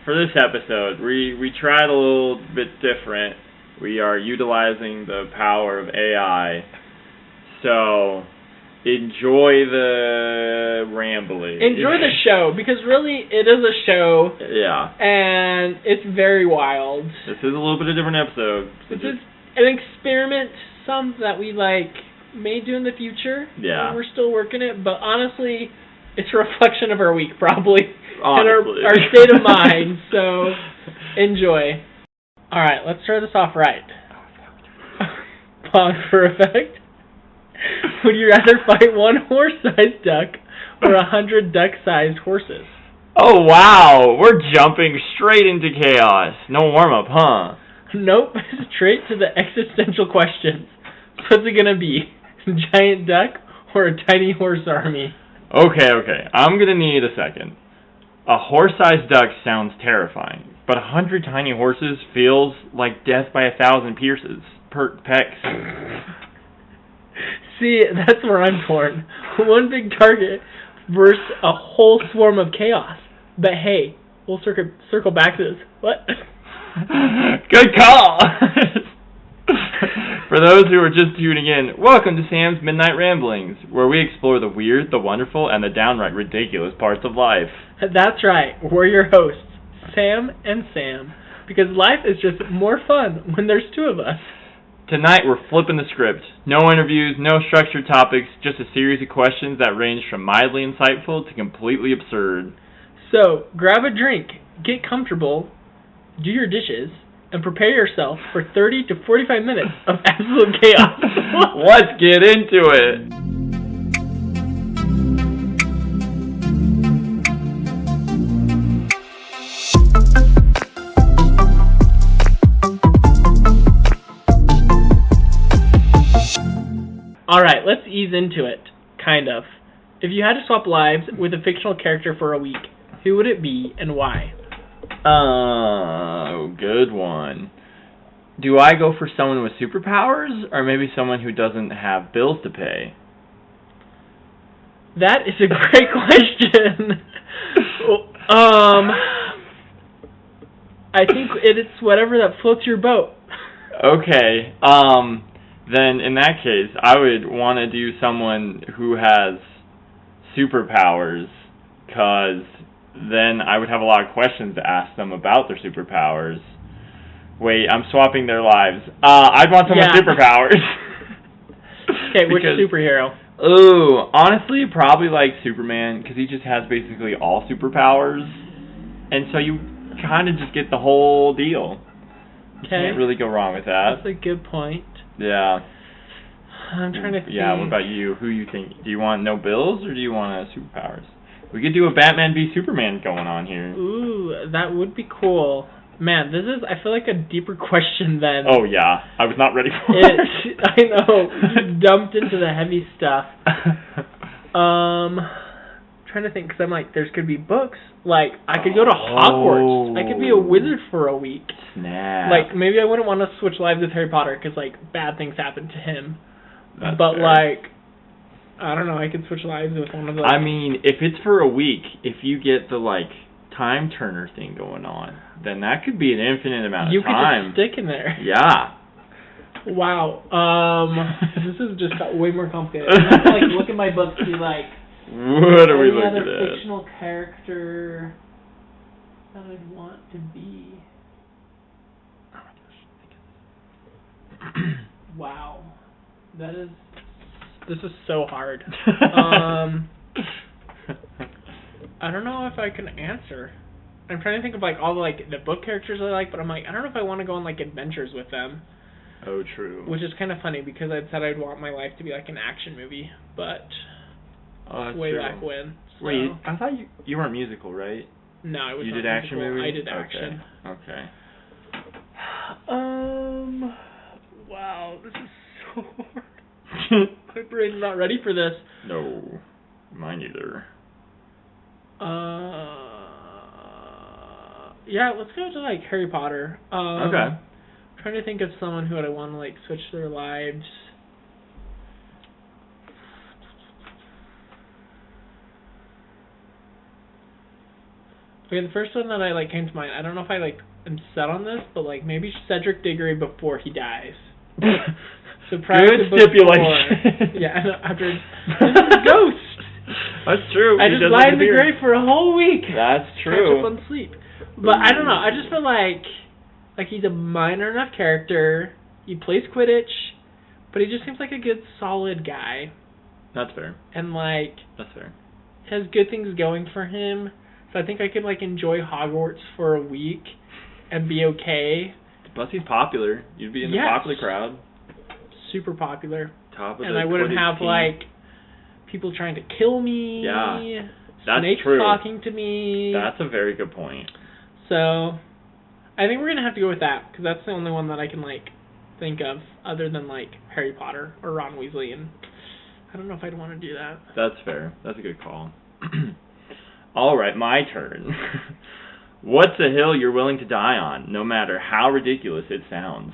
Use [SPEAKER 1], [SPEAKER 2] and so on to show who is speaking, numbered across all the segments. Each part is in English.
[SPEAKER 1] for this episode, we tried a little bit different. We are utilizing the power of AI. So, enjoy the rambling.
[SPEAKER 2] Enjoy the show, because really, it is a show.
[SPEAKER 1] Yeah.
[SPEAKER 2] And it's very wild.
[SPEAKER 1] This is a little bit of a different episode.
[SPEAKER 2] This is an experiment, some that we, may do in the future.
[SPEAKER 1] Yeah.
[SPEAKER 2] We're still working it, but honestly, it's a reflection of our week, probably.
[SPEAKER 1] Honestly.
[SPEAKER 2] And our state of mind, so enjoy. Alright, let's start this off right. Pause for effect. Would you rather fight one horse-sized duck or 100 duck-sized horses?
[SPEAKER 1] Oh, wow. We're jumping straight into chaos. No warm-up, huh?
[SPEAKER 2] Nope. Straight to the existential questions. What's it gonna be? Giant duck or a tiny horse army?
[SPEAKER 1] Okay. I'm gonna need a second. A horse-sized duck sounds terrifying, but 100 tiny horses feels like death by 1,000 pecks.
[SPEAKER 2] See, that's where I'm torn. One big target versus a whole swarm of chaos. But hey, we'll circle back to this. What?
[SPEAKER 1] Good call! For those who are just tuning in, welcome to Sam's Midnight Ramblings, where we explore the weird, the wonderful, and the downright ridiculous parts of life.
[SPEAKER 2] That's right. We're your hosts, Sam and Sam, because life is just more fun when there's two of us.
[SPEAKER 1] Tonight we're flipping the script. No interviews, no structured topics, just a series of questions that range from mildly insightful to completely absurd.
[SPEAKER 2] So, grab a drink, get comfortable, do your dishes, and prepare yourself for 30 to 45 minutes of absolute chaos.
[SPEAKER 1] Let's get into it.
[SPEAKER 2] Alright, let's ease into it. Kind of. If you had to swap lives with a fictional character for a week, who would it be and why?
[SPEAKER 1] Oh, good one. Do I go for someone with superpowers, or maybe someone who doesn't have bills to pay?
[SPEAKER 2] That is a great question. I think it's whatever that floats your boat.
[SPEAKER 1] Okay, then in that case, I would want to do someone who has superpowers, because then I would have a lot of questions to ask them about their superpowers. Wait, I'm swapping their lives. I'd want someone with superpowers.
[SPEAKER 2] Okay, which superhero?
[SPEAKER 1] Ooh, honestly, probably like Superman, because he just has basically all superpowers. And so you kind of just get the whole deal. You can't really go wrong with that.
[SPEAKER 2] That's a good point.
[SPEAKER 1] Yeah.
[SPEAKER 2] I'm trying to think.
[SPEAKER 1] Yeah, what about you? Who you think? Do you want no bills, or do you want superpowers? We could do a Batman v Superman going on here.
[SPEAKER 2] Ooh, that would be cool. Man, this is, I feel like, a deeper question than...
[SPEAKER 1] Oh, yeah. I was not ready for it.
[SPEAKER 2] I know. You dumped into the heavy stuff. Trying to think, because I'm like, there's going to be books. Like, I could go to Hogwarts. I could be a wizard for a week.
[SPEAKER 1] Snap.
[SPEAKER 2] Like, maybe I wouldn't want to switch lives with Harry Potter, because, bad things happen to him.
[SPEAKER 1] That's
[SPEAKER 2] but,
[SPEAKER 1] fair.
[SPEAKER 2] I don't know, I could switch lives with one of those.
[SPEAKER 1] I mean, if it's for a week, if you get the, time turner thing going on, then that could be an infinite amount of time.
[SPEAKER 2] You could just stick in there.
[SPEAKER 1] Yeah.
[SPEAKER 2] Wow. This has just got way more complicated. I have to look at my books and be like,
[SPEAKER 1] what are we looking at?
[SPEAKER 2] Any other fictional character that I'd want to be? Wow. This is so hard. I don't know if I can answer. I'm trying to think of all the book characters I like, but I'm I don't know if I want to go on adventures with them.
[SPEAKER 1] Oh, true.
[SPEAKER 2] Which is kind of funny because I'd said I'd want my life to be an action movie, but way
[SPEAKER 1] true.
[SPEAKER 2] Back when. So.
[SPEAKER 1] Wait, I thought you weren't musical, right?
[SPEAKER 2] No, I was
[SPEAKER 1] You
[SPEAKER 2] not
[SPEAKER 1] did action
[SPEAKER 2] musical.
[SPEAKER 1] movies?
[SPEAKER 2] I did action.
[SPEAKER 1] Okay.
[SPEAKER 2] Wow, this is so hard. My brain's not ready for this.
[SPEAKER 1] No, mine either.
[SPEAKER 2] Yeah, let's go to Harry Potter. Okay. I'm trying to think of someone who I want to switch their lives. Okay, the first one that I like came to mind. I don't know if I like am set on this, but like maybe Cedric Diggory before he dies. So
[SPEAKER 1] good stipulation.
[SPEAKER 2] Yeah, after Ghost.
[SPEAKER 1] That's true.
[SPEAKER 2] I just lied in the grave for a whole week.
[SPEAKER 1] That's true.
[SPEAKER 2] Catch up on sleep. But I don't know. I just feel like he's a minor enough character. He plays Quidditch, but he just seems like a good, solid guy.
[SPEAKER 1] That's fair.
[SPEAKER 2] And like,
[SPEAKER 1] that's fair.
[SPEAKER 2] Has good things going for him. So I think I could like enjoy Hogwarts for a week and be okay.
[SPEAKER 1] Plus he's popular. You'd be in the popular crowd.
[SPEAKER 2] Super popular.
[SPEAKER 1] Top of
[SPEAKER 2] and
[SPEAKER 1] the
[SPEAKER 2] I wouldn't
[SPEAKER 1] Quidditch
[SPEAKER 2] have
[SPEAKER 1] team.
[SPEAKER 2] like people trying to kill me.
[SPEAKER 1] Yeah, that's
[SPEAKER 2] snakes
[SPEAKER 1] true.
[SPEAKER 2] talking to me.
[SPEAKER 1] That's a very good point.
[SPEAKER 2] So I think we're gonna have to go with that because that's the only one that I can like think of other than like Harry Potter or Ron Weasley, and I don't know if I'd want to do that.
[SPEAKER 1] That's fair. That's a good call. All right, my turn. What's a hill you're willing to die on, no matter how ridiculous it sounds?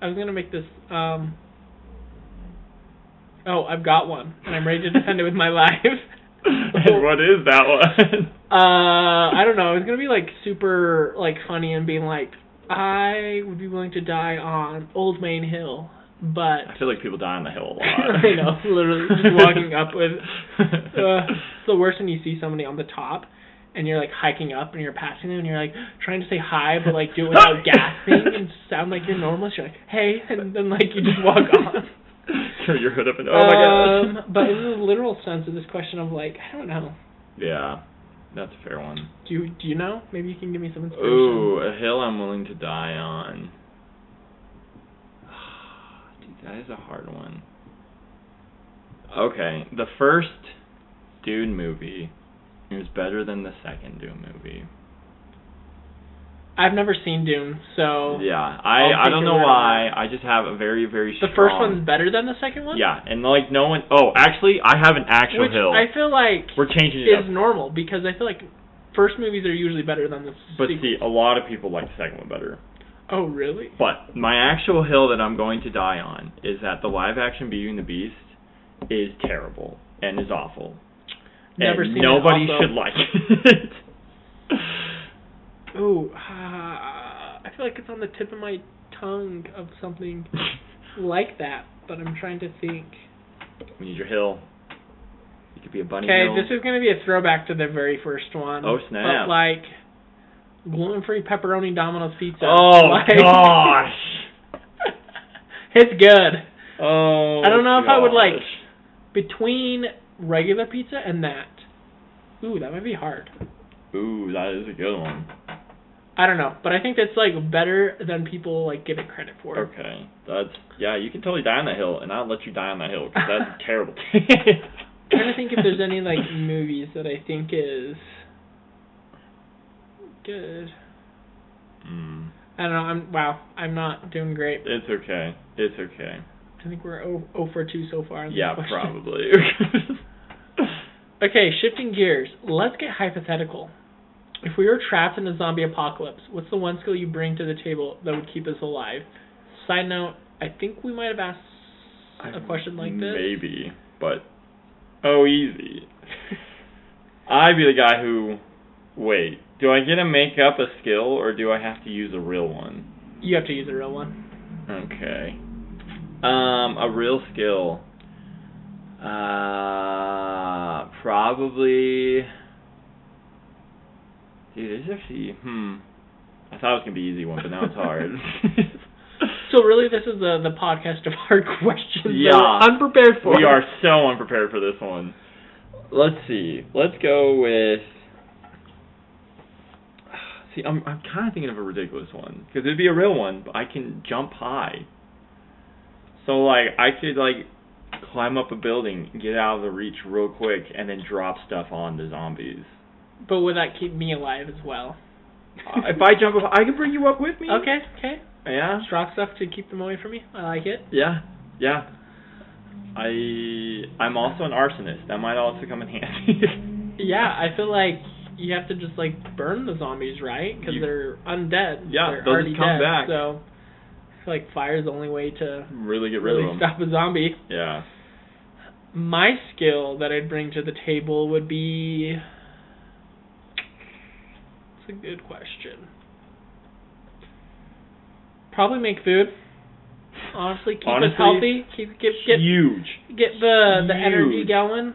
[SPEAKER 2] I was gonna make this. Oh, I've got one, and I'm ready to defend it with my life.
[SPEAKER 1] And what is that one?
[SPEAKER 2] I don't know. It was gonna be like super like funny and being like, I would be willing to die on Old Main Hill, but
[SPEAKER 1] I feel like people die on the hill a lot.
[SPEAKER 2] I know, literally just walking up with. It's the worst when you see somebody on the top, and you're like hiking up and you're passing them and you're like trying to say hi, but like do it without gasping and sound like you're normal. So you're like, hey, and then like you just walk on.
[SPEAKER 1] Throw your hood up and oh my gosh.
[SPEAKER 2] But in the literal sense of this question of like, I don't know.
[SPEAKER 1] Yeah, that's a fair one.
[SPEAKER 2] Do you know? Maybe you can give me some inspiration.
[SPEAKER 1] Ooh, a hill I'm willing to die on. Dude, that is a hard one. Okay, the first Dune movie is better than the second Dune movie.
[SPEAKER 2] I've never seen Dune, so
[SPEAKER 1] yeah, I don't know why. I just have a very, very strong...
[SPEAKER 2] The first one's better than the second one?
[SPEAKER 1] Yeah, and like no one... Oh, actually, I have an actual hill.
[SPEAKER 2] I feel like
[SPEAKER 1] we're changing it up.
[SPEAKER 2] Is normal, because I feel like first movies are usually better than the
[SPEAKER 1] But
[SPEAKER 2] sequels.
[SPEAKER 1] see, a lot of people like the second one better.
[SPEAKER 2] Oh, really?
[SPEAKER 1] But my actual hill that I'm going to die on is that the live-action Beauty and the Beast is terrible and is awful.
[SPEAKER 2] Never
[SPEAKER 1] and
[SPEAKER 2] seen
[SPEAKER 1] nobody
[SPEAKER 2] it also.
[SPEAKER 1] should like it.
[SPEAKER 2] Ooh, I feel like it's on the tip of my tongue of something like that, but I'm trying to think.
[SPEAKER 1] We need your hill. You could be a bunny
[SPEAKER 2] hill.
[SPEAKER 1] hill.
[SPEAKER 2] Okay, this is going to be a throwback to the very first one.
[SPEAKER 1] Oh, snap.
[SPEAKER 2] But like, gluten-free pepperoni Domino's pizza.
[SPEAKER 1] Oh,
[SPEAKER 2] like,
[SPEAKER 1] gosh.
[SPEAKER 2] It's good.
[SPEAKER 1] Oh,
[SPEAKER 2] I don't know if I would like,
[SPEAKER 1] gosh.
[SPEAKER 2] between regular pizza and that. Ooh, that might be hard.
[SPEAKER 1] Ooh, that is a good one.
[SPEAKER 2] I don't know, but I think that's like better than people like give it credit for.
[SPEAKER 1] Okay, yeah, you can totally die on that hill, and I'll let you die on that hill because that's terrible.
[SPEAKER 2] I'm trying to think if there's any like movies that I think is good. I don't know. I'm not doing great.
[SPEAKER 1] It's okay. It's okay.
[SPEAKER 2] I think we're 0 for 2 so far.
[SPEAKER 1] Yeah, probably.
[SPEAKER 2] Okay, shifting gears. Let's get hypothetical. If we were trapped in a zombie apocalypse, what's the one skill you bring to the table that would keep us alive? Side note, I think we might have asked a question like this.
[SPEAKER 1] Maybe, but easy. I'd be the guy who, wait, do I get to make up a skill or do I have to use a real one?
[SPEAKER 2] You have to use a real one.
[SPEAKER 1] Okay. A real skill. Probably. Dude, this is actually, I thought it was going to be an easy one, but now it's hard.
[SPEAKER 2] So really this is the podcast of hard questions
[SPEAKER 1] yeah,
[SPEAKER 2] that we're unprepared for.
[SPEAKER 1] We are so unprepared for this one. Let's see. Let's go with... See, I'm kind of thinking of a ridiculous one. Because it'd be a real one, but I can jump high. So, like, I could, like, climb up a building, get out of the reach real quick, and then drop stuff on the zombies.
[SPEAKER 2] But would that keep me alive as well?
[SPEAKER 1] If I jump up, I can bring you up with me.
[SPEAKER 2] Okay.
[SPEAKER 1] Yeah.
[SPEAKER 2] Strong stuff to keep them away from me. I like it.
[SPEAKER 1] Yeah. I'm also an arsonist. That might also come in handy.
[SPEAKER 2] Yeah, I feel like you have to just, like, burn the zombies, right? Because they're undead.
[SPEAKER 1] Yeah,
[SPEAKER 2] they're
[SPEAKER 1] they'll
[SPEAKER 2] already
[SPEAKER 1] just come
[SPEAKER 2] dead,
[SPEAKER 1] back.
[SPEAKER 2] So I feel like fire's the only way to
[SPEAKER 1] really get rid of them.
[SPEAKER 2] stop a zombie.
[SPEAKER 1] Yeah.
[SPEAKER 2] My skill that I'd bring to the table would be... That's a good question. Probably make food. Honestly, keep us healthy.
[SPEAKER 1] Huge.
[SPEAKER 2] Get the energy going.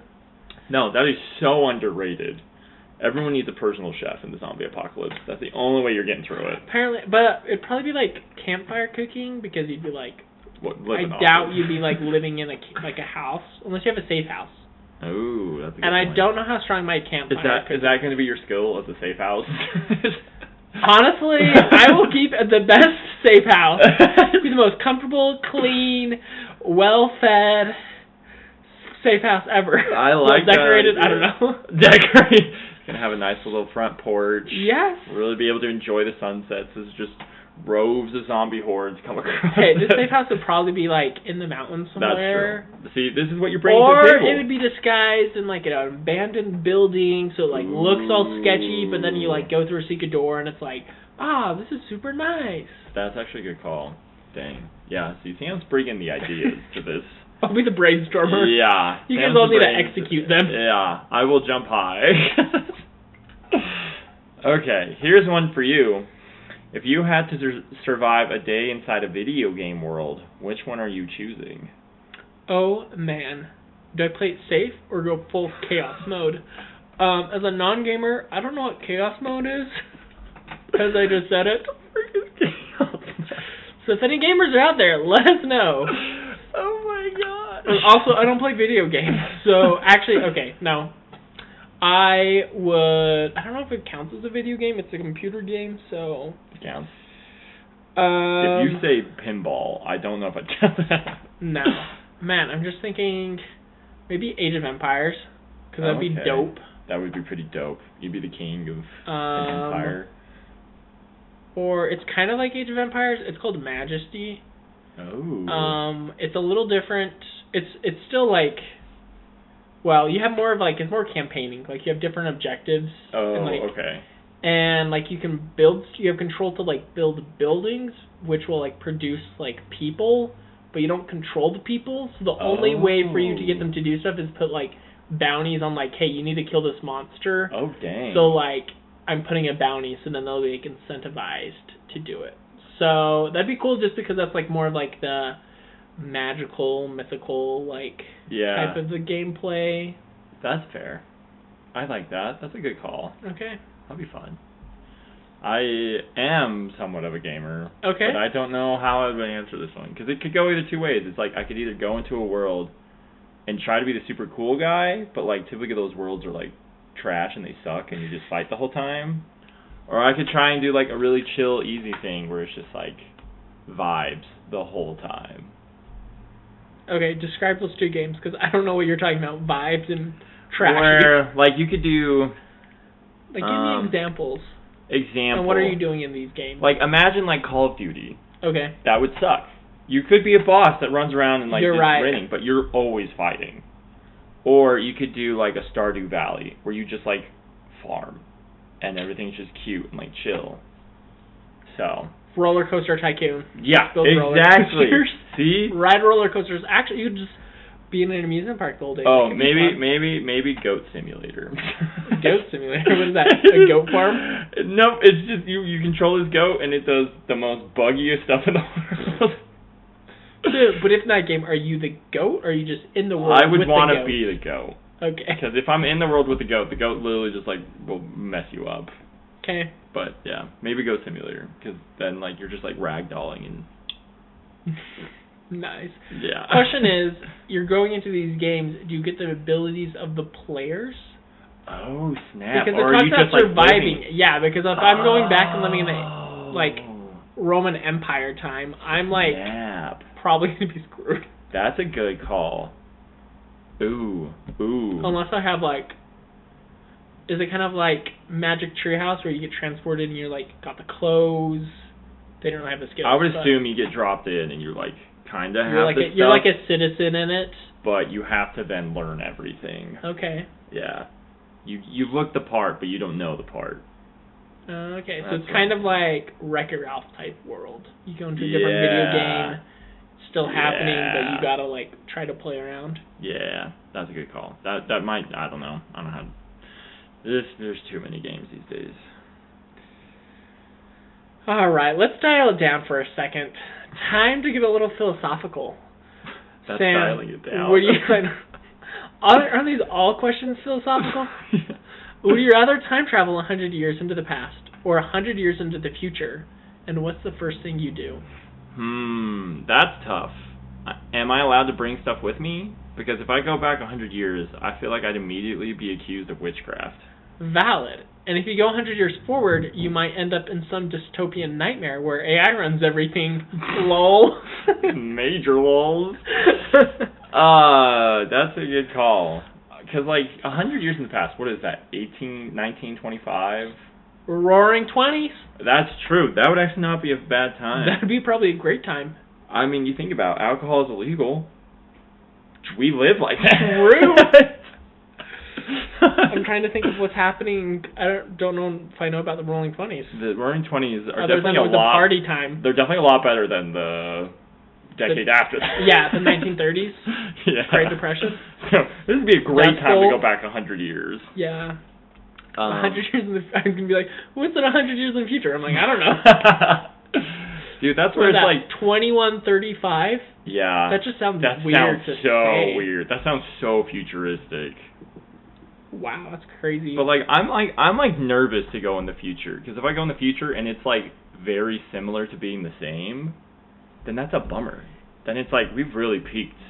[SPEAKER 1] No, that is so underrated. Everyone needs a personal chef in the zombie apocalypse. That's the only way you're getting through it.
[SPEAKER 2] Apparently, but it'd probably be like campfire cooking because you'd be like, I doubt you'd be like living in a house unless you have a safe house.
[SPEAKER 1] Oh, that's a good
[SPEAKER 2] And
[SPEAKER 1] point.
[SPEAKER 2] I don't know how strong my campfire
[SPEAKER 1] is that going to be your skill as a safe house?
[SPEAKER 2] Honestly, I will keep the best safe house. Be the most comfortable, clean, well-fed safe house ever.
[SPEAKER 1] I like
[SPEAKER 2] decorated,
[SPEAKER 1] that.
[SPEAKER 2] I don't know.
[SPEAKER 1] Decorated. Gonna have a nice little front porch.
[SPEAKER 2] Yes.
[SPEAKER 1] Really be able to enjoy the sunsets as just rows of zombie hordes come across.
[SPEAKER 2] Hey, this safe house would probably be like in the mountains somewhere.
[SPEAKER 1] That's true. See, this is what you're bringing to the table.
[SPEAKER 2] Or it would be disguised in like an abandoned building, so it like looks all sketchy, but then you like go through a secret door and it's like, this is super nice.
[SPEAKER 1] That's actually a good call. Dang. Yeah, see, Sam's bringing the ideas to this.
[SPEAKER 2] I'll be the brainstormer.
[SPEAKER 1] Yeah.
[SPEAKER 2] You guys all need to execute them.
[SPEAKER 1] Yeah, I will jump high. Okay, here's one for you. If you had to survive a day inside a video game world, which one are you choosing?
[SPEAKER 2] Oh, man. Do I play it safe or go full chaos mode? As a non-gamer, I don't know what chaos mode is, because I just said it. So if any gamers are out there, let us know.
[SPEAKER 1] Oh my god.
[SPEAKER 2] Also, I don't play video games, so actually, okay, no. I don't know if it counts as a video game, it's a computer game, so...
[SPEAKER 1] It counts. If you say pinball, I don't know if I'd count that.
[SPEAKER 2] No. Man, I'm just thinking maybe Age of Empires, because that'd be dope.
[SPEAKER 1] That would be pretty dope. You'd be the king of an empire.
[SPEAKER 2] Or it's kind of like Age of Empires, it's called Majesty.
[SPEAKER 1] Oh.
[SPEAKER 2] It's a little different. It's still like, well, you have more of like, it's more campaigning. Like you have different objectives.
[SPEAKER 1] Oh,
[SPEAKER 2] and like,
[SPEAKER 1] okay.
[SPEAKER 2] And like you have control to like build buildings, which will like produce like people, but you don't control the people. So the only way for you to get them to do stuff is put like bounties on like, hey, you need to kill this monster.
[SPEAKER 1] Oh, dang.
[SPEAKER 2] So like, I'm putting a bounty, so then they'll be like, incentivized to do it. So that'd be cool just because that's like more of like the magical, mythical like type of the gameplay.
[SPEAKER 1] That's fair. I like that. That's a good call.
[SPEAKER 2] Okay.
[SPEAKER 1] That'd be fun. I am somewhat of a gamer.
[SPEAKER 2] Okay.
[SPEAKER 1] But I don't know how I would answer this one. Because it could go either two ways. It's like I could either go into a world and try to be the super cool guy, but like typically those worlds are like trash and they suck and you just fight the whole time. Or I could try and do like a really chill, easy thing where it's just like vibes the whole time.
[SPEAKER 2] Okay, describe those two games because I don't know what you're talking about. Vibes and trash.
[SPEAKER 1] Where like you could do.
[SPEAKER 2] Like give me examples.
[SPEAKER 1] Example.
[SPEAKER 2] And what are you doing in these games?
[SPEAKER 1] Like imagine like Call of Duty.
[SPEAKER 2] Okay.
[SPEAKER 1] That would suck. You could be a boss that runs around and like
[SPEAKER 2] you're
[SPEAKER 1] just
[SPEAKER 2] right.
[SPEAKER 1] winning, but you're always fighting. Or you could do like a Stardew Valley where you just like farm and everything's just cute and like chill. So
[SPEAKER 2] Roller Coaster Tycoon.
[SPEAKER 1] Yeah,
[SPEAKER 2] build
[SPEAKER 1] exactly. See?
[SPEAKER 2] Ride roller coasters. Actually, you could just be in an amusement park the whole day.
[SPEAKER 1] Oh, maybe Goat Simulator.
[SPEAKER 2] Goat Simulator? What is that? A goat farm?
[SPEAKER 1] No, it's just you control this goat and it does the most buggiest stuff in the world.
[SPEAKER 2] But if in that game, are you the goat or are you just in the world
[SPEAKER 1] I would
[SPEAKER 2] with
[SPEAKER 1] want
[SPEAKER 2] the
[SPEAKER 1] to be the goat.
[SPEAKER 2] Okay.
[SPEAKER 1] Because if I'm in the world with the goat literally just like will mess you up.
[SPEAKER 2] Okay.
[SPEAKER 1] But yeah, maybe Goat Simulator because then like you're just like ragdolling and.
[SPEAKER 2] Nice.
[SPEAKER 1] Yeah.
[SPEAKER 2] Question is, you're going into these games. Do you get the abilities of the players?
[SPEAKER 1] Oh snap!
[SPEAKER 2] Because
[SPEAKER 1] or
[SPEAKER 2] it talks
[SPEAKER 1] are you
[SPEAKER 2] about
[SPEAKER 1] just
[SPEAKER 2] surviving.
[SPEAKER 1] Like,
[SPEAKER 2] yeah, because if I'm going back and living in a like Roman Empire time, I'm like probably gonna be screwed.
[SPEAKER 1] That's a good call. Ooh.
[SPEAKER 2] Unless I have like, is it kind of like Magic Treehouse where you get transported and you're like got the clothes? They don't have the skills.
[SPEAKER 1] I would assume you get dropped in and you're like kind of have
[SPEAKER 2] like
[SPEAKER 1] the stuff.
[SPEAKER 2] You're like a citizen in it.
[SPEAKER 1] But you have to then learn everything.
[SPEAKER 2] Okay.
[SPEAKER 1] Yeah. You look the part, but you don't know the part.
[SPEAKER 2] Okay, so it's kind of like Wreck-It Ralph type world. You go into a different video game, still happening, but
[SPEAKER 1] Yeah.
[SPEAKER 2] you gotta like try to play around.
[SPEAKER 1] Yeah, that's a good call. That might, I don't know. I don't know how. There's too many games these days.
[SPEAKER 2] All right, let's dial it down for a second. Time to get a little philosophical.
[SPEAKER 1] That's
[SPEAKER 2] Sam,
[SPEAKER 1] dialing it down.
[SPEAKER 2] would you aren't these all questions philosophical? Would you rather time travel 100 years into the past or 100 years into the future? And what's the first thing you do?
[SPEAKER 1] That's tough. Am I allowed to bring stuff with me? Because if I go back 100 years, I feel like I'd immediately be accused of witchcraft.
[SPEAKER 2] Valid. And if you go 100 years forward, you might end up in some dystopian nightmare where AI runs everything. Lol.
[SPEAKER 1] Major lols. That's a good call. Because, like, 100 years in the past, what is that, 1925?
[SPEAKER 2] Roaring 20s?
[SPEAKER 1] That's true. That would actually not be a bad time.
[SPEAKER 2] That would be probably a great time.
[SPEAKER 1] I mean, you think about it, alcohol is illegal. We live like that.
[SPEAKER 2] True. I'm trying to think of what's happening. I don't know if I know about the Roaring 20s.
[SPEAKER 1] The Roaring 20s are
[SPEAKER 2] Other
[SPEAKER 1] definitely
[SPEAKER 2] than
[SPEAKER 1] a
[SPEAKER 2] it was
[SPEAKER 1] lot.
[SPEAKER 2] a party time.
[SPEAKER 1] They're definitely a lot better than the decade after that.
[SPEAKER 2] Yeah, the 1930s.
[SPEAKER 1] Yeah.
[SPEAKER 2] Great Depression.
[SPEAKER 1] So this would be a great
[SPEAKER 2] Dust
[SPEAKER 1] time
[SPEAKER 2] Bowl.
[SPEAKER 1] to go back 100 years.
[SPEAKER 2] Yeah. 100 years in the I'm going to be like, what's in 100 years in the future? I'm like, I don't know.
[SPEAKER 1] Dude, that's where it's like
[SPEAKER 2] 2135.
[SPEAKER 1] Yeah.
[SPEAKER 2] That just sounds
[SPEAKER 1] that
[SPEAKER 2] weird
[SPEAKER 1] sounds
[SPEAKER 2] to
[SPEAKER 1] so
[SPEAKER 2] say.
[SPEAKER 1] weird. That sounds so futuristic.
[SPEAKER 2] Wow, that's crazy.
[SPEAKER 1] But I'm nervous to go in the future because if I go in the future and it's like very similar to being the same, then that's a bummer. Then it's like we've really peaked.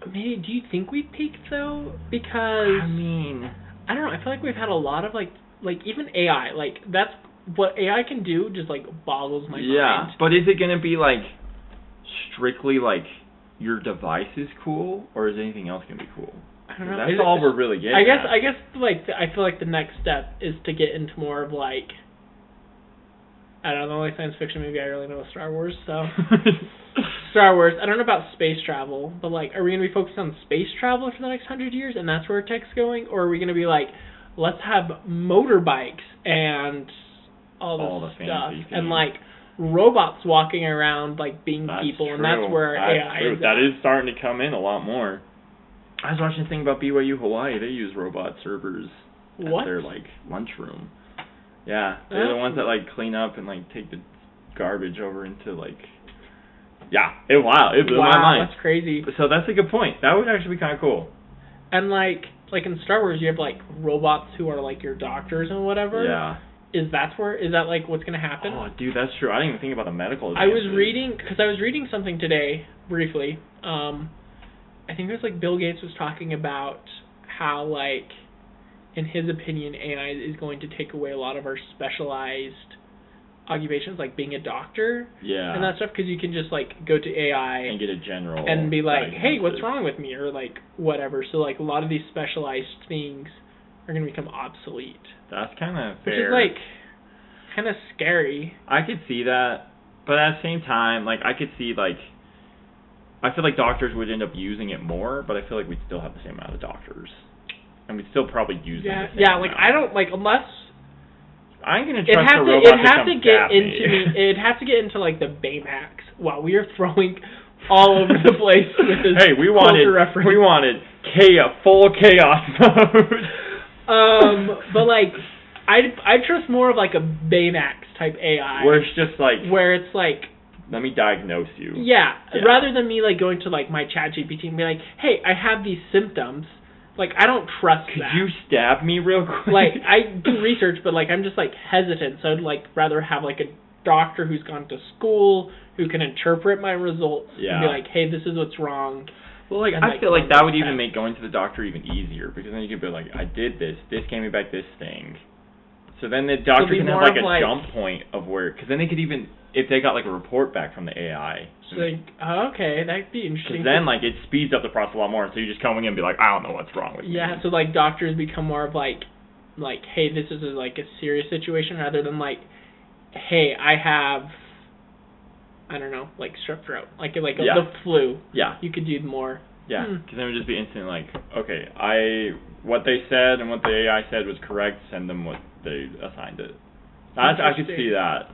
[SPEAKER 2] Maybe, do you think we've peaked though? Because
[SPEAKER 1] I mean,
[SPEAKER 2] I don't know. I feel like we've had a lot of like even AI. Like that's what AI can do. Just like boggles my mind.
[SPEAKER 1] Yeah, but is it gonna be like strictly like your device is cool, or is anything else gonna be cool?
[SPEAKER 2] I don't know.
[SPEAKER 1] That's all we're really getting.
[SPEAKER 2] I guess like I feel like the next step is to get into more of like I don't know, like science fiction movie I really know is Star Wars, so Star Wars. I don't know about space travel, but like are we gonna be focused on space travel for the next 100 years and that's where tech's going? Or are we gonna be like, let's have motorbikes and all this stuff and like robots walking around like being people,
[SPEAKER 1] true.
[SPEAKER 2] and that's where AI
[SPEAKER 1] true.
[SPEAKER 2] is.
[SPEAKER 1] That is starting to come in a lot more. I was watching a thing about BYU Hawaii. They use robot servers at their like lunchroom. Yeah, they're the ones that like clean up and like take the garbage over into like. Yeah, it blew my mind.
[SPEAKER 2] That's crazy.
[SPEAKER 1] So that's a good point. That would actually be kind of cool.
[SPEAKER 2] And like in Star Wars, you have like robots who are like your doctors and whatever.
[SPEAKER 1] Yeah.
[SPEAKER 2] Is that like what's gonna happen?
[SPEAKER 1] Oh, dude, that's true. I didn't even think about the medical.
[SPEAKER 2] I was reading something today briefly. I think it was like Bill Gates was talking about how like, in his opinion, AI is going to take away a lot of our specialized occupations, like being a doctor.
[SPEAKER 1] Yeah.
[SPEAKER 2] And that stuff, because you can just like go to AI
[SPEAKER 1] and get a general
[SPEAKER 2] and be like, hey, what's
[SPEAKER 1] diagnosis.
[SPEAKER 2] wrong with me, or like whatever. So like a lot of these specialized things are going to become obsolete.
[SPEAKER 1] That's kind of fair.
[SPEAKER 2] Which is like kind of scary.
[SPEAKER 1] I could see that, but at the same time, like I could see like I feel like doctors would end up using it more, but I feel like we'd still have the same amount of doctors, and we'd still probably use them. The same
[SPEAKER 2] like
[SPEAKER 1] amount.
[SPEAKER 2] I don't like unless.
[SPEAKER 1] I'm gonna trust the robot to come stab me.
[SPEAKER 2] It'd have to get into like the Baymax. Wow, we are throwing all over the place with this.
[SPEAKER 1] Hey, we wanted full chaos mode.
[SPEAKER 2] But like, I trust more of like a Baymax type AI.
[SPEAKER 1] Where it's just like.
[SPEAKER 2] Where it's like.
[SPEAKER 1] Let me diagnose you.
[SPEAKER 2] Yeah, rather than me like going to like my ChatGPT and be like, hey, I have these symptoms. Like, I don't trust that.
[SPEAKER 1] Could you stab me real quick?
[SPEAKER 2] Like, I do research, but like I'm just like hesitant. So I'd like rather have like a doctor who's gone to school who can interpret my results and be like, hey, this is what's wrong.
[SPEAKER 1] Well, like I feel like that would even make going to the doctor even easier, because then you could be like, I did this came me back this thing. So then the doctor can have like a jump point of where, because then they could even, if they got like a report back from the AI.
[SPEAKER 2] So like, okay, that'd be interesting.
[SPEAKER 1] Because then like it speeds up the process a lot more, so you just come in and be like, I don't know what's wrong with me.
[SPEAKER 2] Yeah, so like doctors become more of like, hey, this is like a serious situation, rather than like, hey, I have, I don't know, like strep throat, like the flu. Yeah. You could do more.
[SPEAKER 1] Yeah, because then it would just be instant like, okay, what they said and what the AI said was correct, send them what they assigned it. I could see that.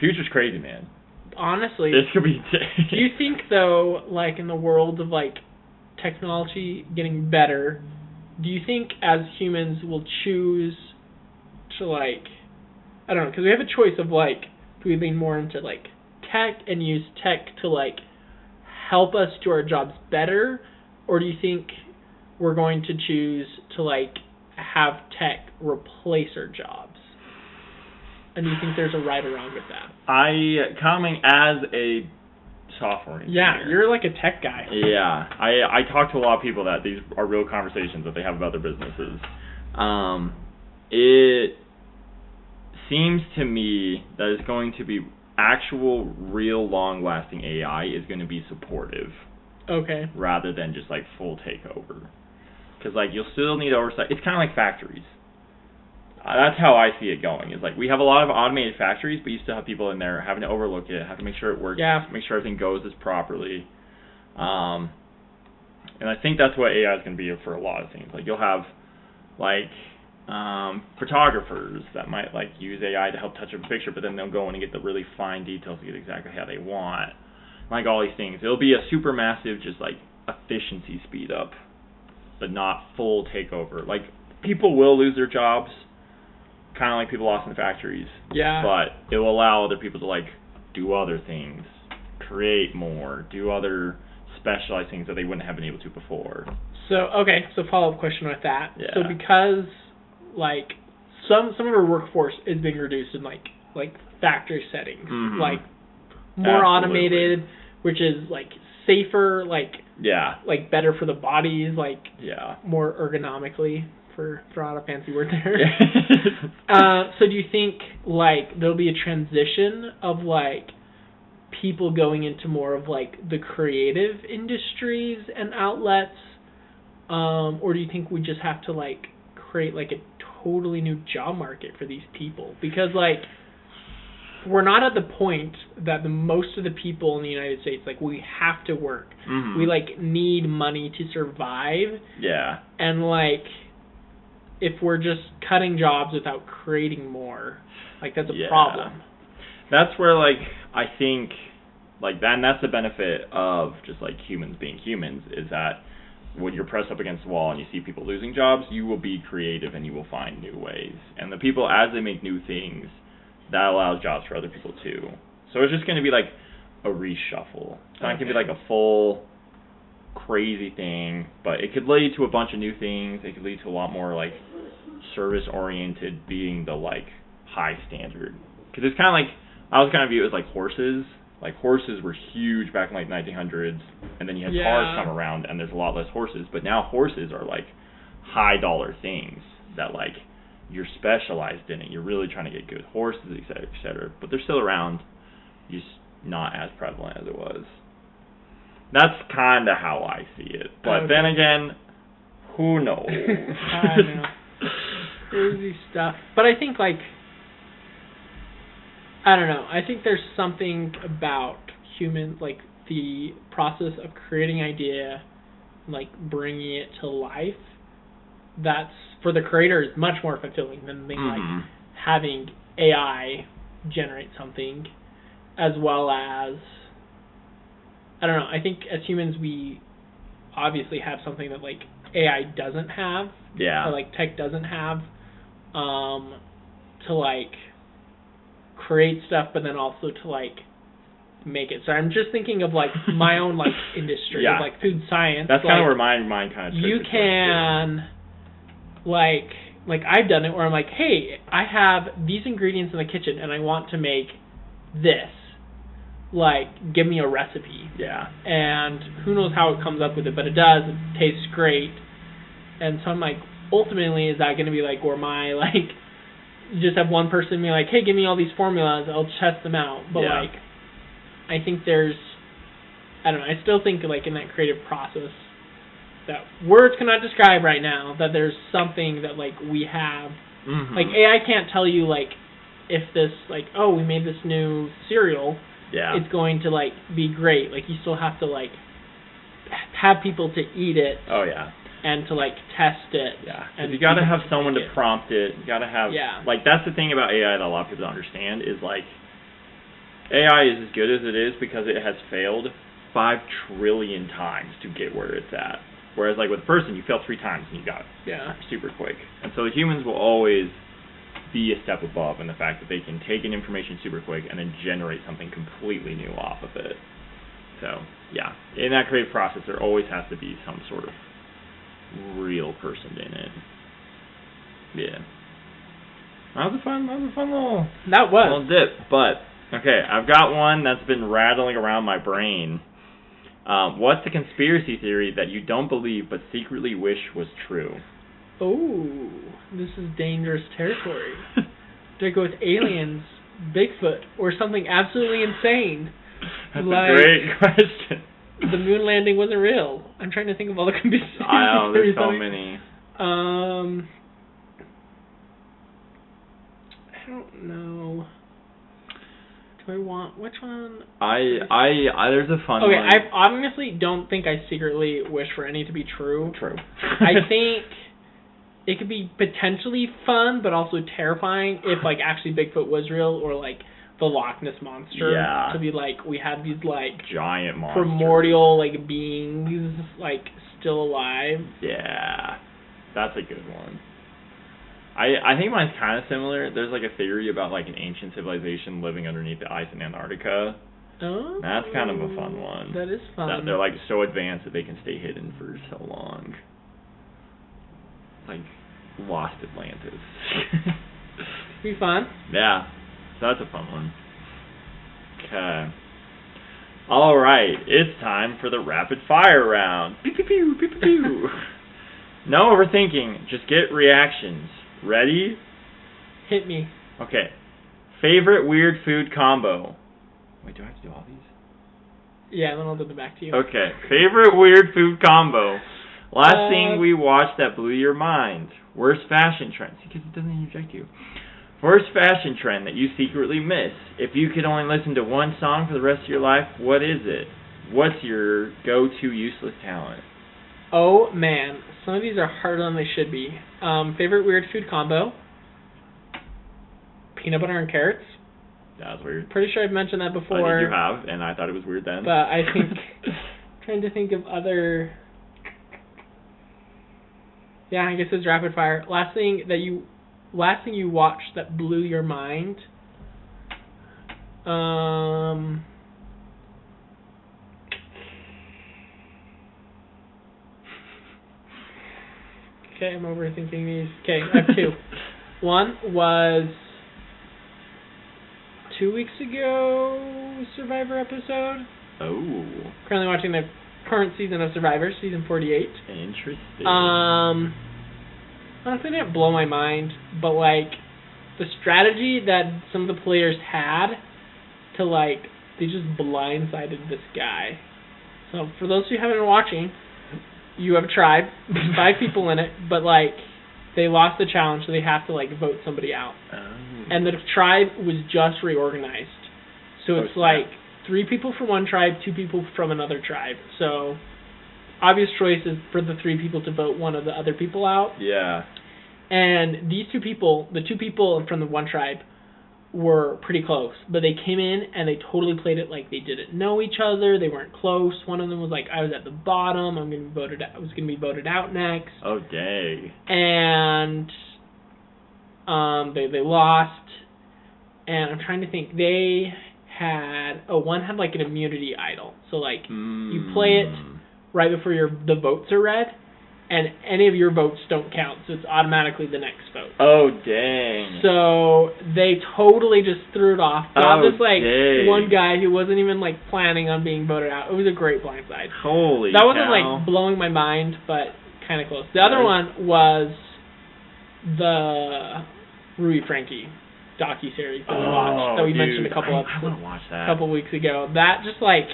[SPEAKER 1] Future's crazy, man.
[SPEAKER 2] honestly,
[SPEAKER 1] this could be.
[SPEAKER 2] do you think though, like in the world of like technology getting better, do you think as humans will choose to like, I don't know, because we have a choice of like, do we lean more into like tech and use tech to like help us do our jobs better, or do you think we're going to choose to like have tech replace our jobs? And do you think there's a right or wrong with that?
[SPEAKER 1] Coming as a software engineer.
[SPEAKER 2] Yeah, you're like a tech guy.
[SPEAKER 1] Yeah, I talk to a lot of people that these are real conversations that they have about their businesses. It seems to me that it's going to be actual, real, long-lasting AI is going to be supportive.
[SPEAKER 2] Okay.
[SPEAKER 1] Rather than just like full takeover. Because like you'll still need oversight. It's kind of like factories. That's how I see it going. It's like we have a lot of automated factories, but you still have people in there having to overlook it, having to make sure it works, make sure everything goes as properly. And I think that's what AI is going to be for a lot of things. Like you'll have like photographers that might like use AI to help touch a picture, but then they'll go in and get the really fine details to get exactly how they want. Like all these things. It'll be a super massive just like efficiency speed up, but not full takeover. Like people will lose their jobs, kind of like people lost in the factories.
[SPEAKER 2] Yeah.
[SPEAKER 1] But it will allow other people to like do other things, create more, do other specialized things that they wouldn't have been able to before. So
[SPEAKER 2] follow-up question with that.
[SPEAKER 1] Yeah.
[SPEAKER 2] So because like some of our workforce is being reduced in like factory settings,
[SPEAKER 1] mm-hmm.
[SPEAKER 2] like more automated, which is like safer, like like better for the bodies, like more ergonomically, for throw out a fancy word there. So do you think like there'll be a transition of like people going into more of like the creative industries and outlets, or do you think we just have to like create like a totally new job market for these people? Because like we're not at the point that the most of the people in the United States, like we have to work.
[SPEAKER 1] Mm-hmm.
[SPEAKER 2] We like need money to survive.
[SPEAKER 1] Yeah.
[SPEAKER 2] And like if we're just cutting jobs without creating more, like that's a problem.
[SPEAKER 1] That's where like I think like that, and that's the benefit of just like humans being humans, is that when you're pressed up against the wall and you see people losing jobs, you will be creative and you will find new ways. And the people, as they make new things, that allows jobs for other people too. So it's just going to be like a reshuffle. It's not going to be like a full crazy thing, but it could lead to a bunch of new things. It could lead to a lot more like service-oriented being the like high standard. Because it's kind of like, I was kind of view it as like horses. Like horses were huge back in like 1900s, and then you had cars come around, and there's a lot less horses. But now horses are like high dollar things that like you're specialized in it. You're really trying to get good horses, et cetera, et cetera. But they're still around, just not as prevalent as it was. That's kind of how I see it. But then again, who knows?
[SPEAKER 2] I don't know. Crazy stuff. But I think like, I don't know. I think there's something about human, like the process of creating idea, like bringing it to life, that's for the creator is much more fulfilling than like having AI generate something, as well as, I don't know. I think as humans we obviously have something that like AI doesn't have, or like tech doesn't have, to like create stuff, but then also to like make it. So I'm just thinking of like my own like industry, of like food science.
[SPEAKER 1] That's kind of where my mind kind of.
[SPEAKER 2] You can like I've done it where I'm like, hey, I have these ingredients in the kitchen and I want to make this. Like, give me a recipe.
[SPEAKER 1] Yeah. And
[SPEAKER 2] who knows how it comes up with it, but it does. It tastes great. And so I'm like, ultimately, is that going to be like where my like, you just have one person be like, hey, give me all these formulas, I'll test them out. But like, I think there's, I don't know, I still think like in that creative process that words cannot describe right now, that there's something that like we have. Like AI can't tell you like if this like, oh, we made this new cereal, it's going to like be great. Like you still have to like have people to eat it.
[SPEAKER 1] Oh yeah.
[SPEAKER 2] And to like test it.
[SPEAKER 1] Yeah. And you got to have someone to prompt it. You got to have like that's the thing about AI that a lot of people don't understand is like AI is as good as it is because it has failed 5 trillion times to get where it's at. Whereas, like, with a person, you fail 3 times and you got it super quick. And so the humans will always be a step above in the fact that they can take in information super quick and then generate something completely new off of it. So, yeah. In that creative process, there always has to be some sort of real person in it. Yeah. That was a fun little dip. But, okay, I've got one that's been rattling around my brain. What's the conspiracy theory that you don't believe but secretly wish was true?
[SPEAKER 2] Oh, this is dangerous territory. Do I go with aliens, Bigfoot, or something absolutely insane?
[SPEAKER 1] That's a great question.
[SPEAKER 2] The moon landing wasn't real. I'm trying to think of all the conspiracy theories.
[SPEAKER 1] I know, there's so many.
[SPEAKER 2] I don't know. Do I want which one?
[SPEAKER 1] There's a fun one.
[SPEAKER 2] Okay, I honestly don't think I secretly wish for any to be true.
[SPEAKER 1] True.
[SPEAKER 2] I think it could be potentially fun, but also terrifying if, like, actually Bigfoot was real, or, like, the Loch Ness Monster.
[SPEAKER 1] Yeah.
[SPEAKER 2] To be, like, we have these, like,
[SPEAKER 1] giant monsters.
[SPEAKER 2] Primordial, like, beings, like, still alive.
[SPEAKER 1] Yeah. That's a good one. I think mine's kind of similar. There's, like, a theory about, like, an ancient civilization living underneath the ice in Antarctica.
[SPEAKER 2] Oh.
[SPEAKER 1] That's kind of a fun one.
[SPEAKER 2] That is fun.
[SPEAKER 1] That they're, like, so advanced that they can stay hidden for so long. Like Lost Atlantis.
[SPEAKER 2] Be fun.
[SPEAKER 1] Yeah, that's a fun one. Okay. All right, it's time for the rapid fire round. Pew pew pew pew pew pew. No overthinking, just get reactions. Ready?
[SPEAKER 2] Hit me.
[SPEAKER 1] Okay. Favorite weird food combo. Wait, do I have to do all these?
[SPEAKER 2] Yeah, then I'll do them back to you.
[SPEAKER 1] Okay. Favorite weird food combo. Last thing we watched that blew your mind. Worst fashion trends. Because it doesn't interject you. Worst fashion trend that you secretly miss. If you could only listen to one song for the rest of your life, what is it? What's your go-to useless talent?
[SPEAKER 2] Oh, man. Some of these are harder than they should be. Favorite weird food combo. Peanut butter and carrots.
[SPEAKER 1] That was weird.
[SPEAKER 2] Pretty sure I've mentioned that before.
[SPEAKER 1] I think you have, and I thought it was weird then.
[SPEAKER 2] But I think... trying to think of other... Yeah, I guess it's rapid fire. Last thing you watched that blew your mind. Okay, I'm overthinking these. Okay, I have 2. One was 2 weeks ago, Survivor episode.
[SPEAKER 1] Oh.
[SPEAKER 2] Currently watching the current season of Survivor, season 48.
[SPEAKER 1] Interesting.
[SPEAKER 2] Honestly, it didn't blow my mind, but, like, the strategy that some of the players had to, like, they just blindsided this guy. So, for those who haven't been watching, you have a tribe, 5 people in it, but, like, they lost the challenge, so they have to, like, vote somebody out.
[SPEAKER 1] Oh.
[SPEAKER 2] And the tribe was just reorganized. So it's, like, 3 people from one tribe, 2 people from another tribe. So, obvious choice is for the 3 people to vote one of the other people out.
[SPEAKER 1] Yeah.
[SPEAKER 2] And these 2 people, the 2 people from the one tribe, were pretty close. But they came in and they totally played it like they didn't know each other. They weren't close. One of them was like, I was at the bottom. I was going to be voted out next.
[SPEAKER 1] Oh, dang.
[SPEAKER 2] And they lost. And I'm trying to think. They had... one had like an immunity idol. So like you play it right before the votes are read. And any of your votes don't count, so it's automatically the next vote.
[SPEAKER 1] Oh, dang.
[SPEAKER 2] So they totally just threw it off. Got this, like,
[SPEAKER 1] dang.
[SPEAKER 2] one guy who wasn't even, like, planning on being voted out. It was a great blindside.
[SPEAKER 1] Holy
[SPEAKER 2] That wasn't,
[SPEAKER 1] cow.
[SPEAKER 2] like, blowing my mind, but kind of close. The other one was the Ruby Frankie docuseries that we watched, that we mentioned a couple weeks ago. That just, like,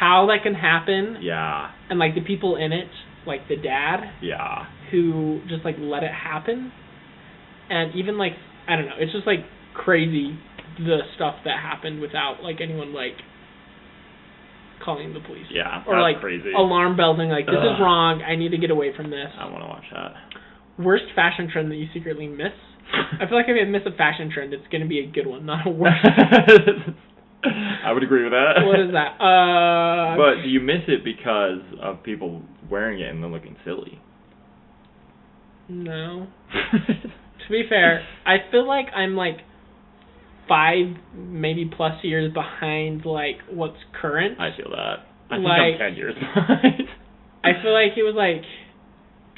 [SPEAKER 2] how that can happen.
[SPEAKER 1] Yeah.
[SPEAKER 2] And, like, the people in it, like the dad, who just like let it happen, and even like I don't know, it's just like crazy the stuff that happened without like anyone like calling the police.
[SPEAKER 1] Yeah,
[SPEAKER 2] or
[SPEAKER 1] that's
[SPEAKER 2] like
[SPEAKER 1] crazy.
[SPEAKER 2] Alarm belling like this is wrong. I need to get away from this.
[SPEAKER 1] I want to watch that.
[SPEAKER 2] Worst fashion trend that you secretly miss. I feel like if I miss a fashion trend, it's gonna be a good one, not a worst.
[SPEAKER 1] I would agree with that.
[SPEAKER 2] What is that?
[SPEAKER 1] But do you miss it because of people wearing it and then looking silly?
[SPEAKER 2] No. To be fair, I feel like I'm like 5, maybe plus years behind like what's current.
[SPEAKER 1] I feel that. I think
[SPEAKER 2] like,
[SPEAKER 1] I'm 10 years behind.
[SPEAKER 2] I feel like it was like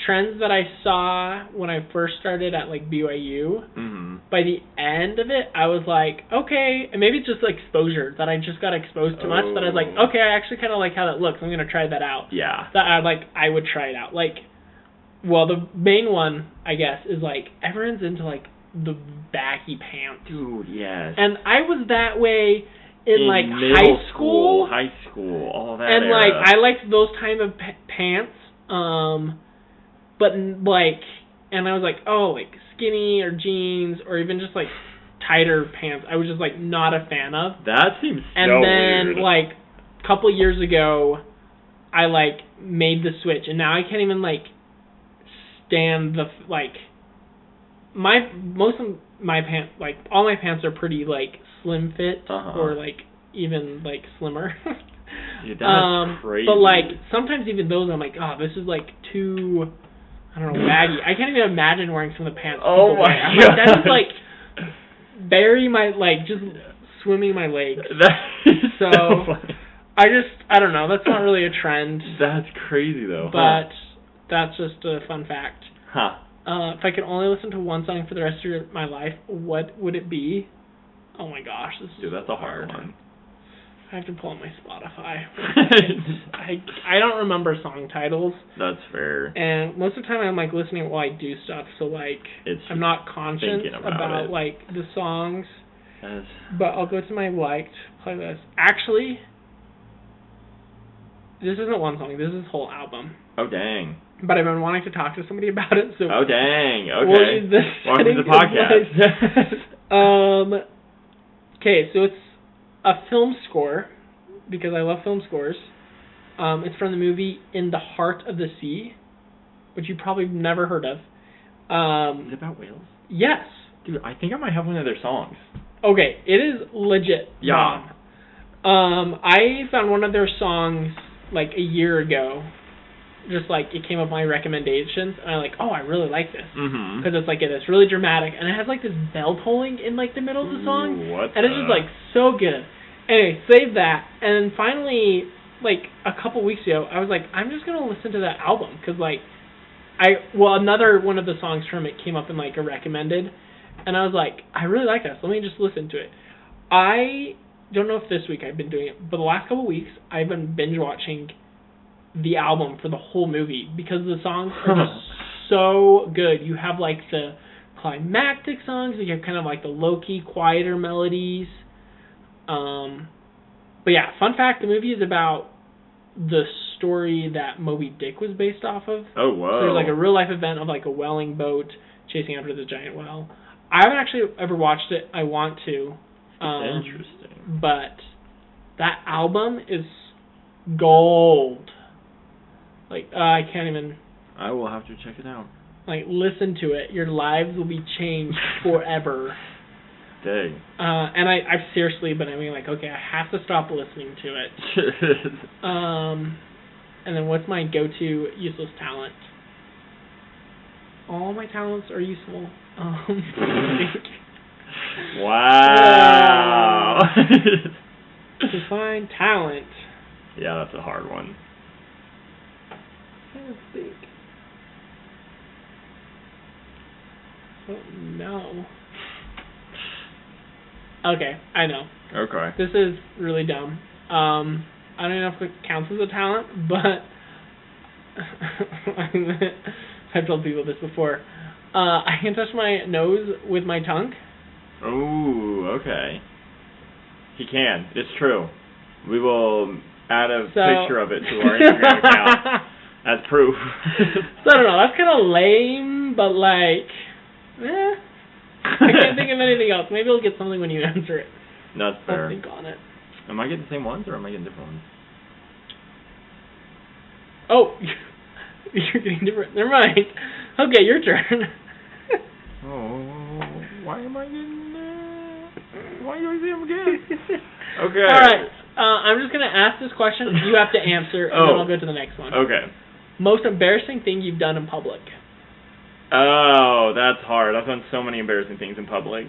[SPEAKER 2] trends that I saw when I first started at like BYU.
[SPEAKER 1] Mm-hmm.
[SPEAKER 2] By the end of it, I was like, okay, and maybe it's just exposure that I just got exposed to much that I was like, okay, I actually kind of like how that looks. I'm gonna try that out.
[SPEAKER 1] Yeah.
[SPEAKER 2] That I would try it out. Like, well, the main one I guess is like everyone's into like the baggy pants.
[SPEAKER 1] Dude, yes.
[SPEAKER 2] And I was that way in like
[SPEAKER 1] middle
[SPEAKER 2] high school,
[SPEAKER 1] all that.
[SPEAKER 2] and
[SPEAKER 1] era.
[SPEAKER 2] like I liked those type of pants. But like, and I was like, oh, like skinny or jeans or even just like tighter pants. I was just like not a fan of.
[SPEAKER 1] That seems so
[SPEAKER 2] and then
[SPEAKER 1] weird.
[SPEAKER 2] like a couple years ago, I like made the switch, and now I can't even like stand the like most of my pants, like all my pants are pretty like slim fit or like even like slimmer.
[SPEAKER 1] Dude, that's crazy.
[SPEAKER 2] But like sometimes even those I'm like, oh, this is like too, I don't know, baggy. I can't even imagine wearing some of the pants.
[SPEAKER 1] Oh my
[SPEAKER 2] I'm
[SPEAKER 1] god.
[SPEAKER 2] like, that is like bury my like just swimming my legs.
[SPEAKER 1] That is so funny.
[SPEAKER 2] I don't know. That's not really a trend.
[SPEAKER 1] That's crazy though.
[SPEAKER 2] But that's just a fun fact.
[SPEAKER 1] Huh.
[SPEAKER 2] If I could only listen to one song for the rest of my life, what would it be? Oh my gosh, this is
[SPEAKER 1] that's a hard one.
[SPEAKER 2] I have to pull up my Spotify. I don't remember song titles.
[SPEAKER 1] That's fair.
[SPEAKER 2] And most of the time I'm like listening while I do stuff, so like I'm not conscious about like the songs. But I'll go to my liked playlist. Actually, this isn't one song. This is a whole album.
[SPEAKER 1] Oh dang.
[SPEAKER 2] But I've been wanting to talk to somebody about it, so
[SPEAKER 1] oh dang. Okay.
[SPEAKER 2] We'll use this
[SPEAKER 1] welcome to the
[SPEAKER 2] podcast. Okay, so it's a film score, because I love film scores. It's from the movie In the Heart of the Sea, which you probably never heard of.
[SPEAKER 1] Is it about whales?
[SPEAKER 2] Yes.
[SPEAKER 1] Dude, I think I might have one of their songs.
[SPEAKER 2] Okay, it is legit.
[SPEAKER 1] Yeah.
[SPEAKER 2] I found one of their songs like a year ago. Just like it came up my recommendations, and I'm like, oh, I really like this because it's like it's really dramatic, and it has like this bell tolling in like the middle of the song, and it's just like so good. Anyway, save that, and then finally, like a couple weeks ago, I was like, I'm just gonna listen to that album because like another one of the songs from it came up in like a recommended, and I was like, I really like this. Let me just listen to it. I don't know if this week I've been doing it, but the last couple weeks I've been binge watching the album for the whole movie because the songs are just so good. You have like the climactic songs, you have kind of like the low-key, quieter melodies. But yeah, fun fact, the movie is about the story that Moby Dick was based off of.
[SPEAKER 1] Oh, wow.
[SPEAKER 2] So there's like a real-life event of like a whaling boat chasing after the giant whale. I haven't actually ever watched it. I want to.
[SPEAKER 1] Interesting.
[SPEAKER 2] But that album is gold. Like, I can't even...
[SPEAKER 1] I will have to check it out.
[SPEAKER 2] Like, listen to it. Your lives will be changed forever.
[SPEAKER 1] Dang.
[SPEAKER 2] And I've seriously been like, okay, I have to stop listening to it. And then what's my go-to useless talent? All my talents are useful.
[SPEAKER 1] Wow.
[SPEAKER 2] Define talent.
[SPEAKER 1] Yeah, that's a hard one.
[SPEAKER 2] Let's think. Oh no. Okay, I know.
[SPEAKER 1] Okay.
[SPEAKER 2] This is really dumb. I don't know if it counts as a talent, but I've told people this before. I can touch my nose with my tongue.
[SPEAKER 1] Ooh, okay. He can. It's true. We will add a picture of it to our Instagram account. As proof.
[SPEAKER 2] So I don't know, that's kind of lame, but like, I can't think of anything else. Maybe I'll get something when you answer it.
[SPEAKER 1] That's fair.
[SPEAKER 2] I'll think on it.
[SPEAKER 1] Am I getting the same ones, or am I getting different ones?
[SPEAKER 2] Oh, you're getting different. Never mind. Okay, your turn.
[SPEAKER 1] Oh, why am I getting... why do I see them again? Okay.
[SPEAKER 2] All right. I'm just gonna ask this question. You have to answer, and then I'll go to the next one.
[SPEAKER 1] Okay.
[SPEAKER 2] Most embarrassing thing you've done in public.
[SPEAKER 1] Oh, that's hard. I've done so many embarrassing things in public.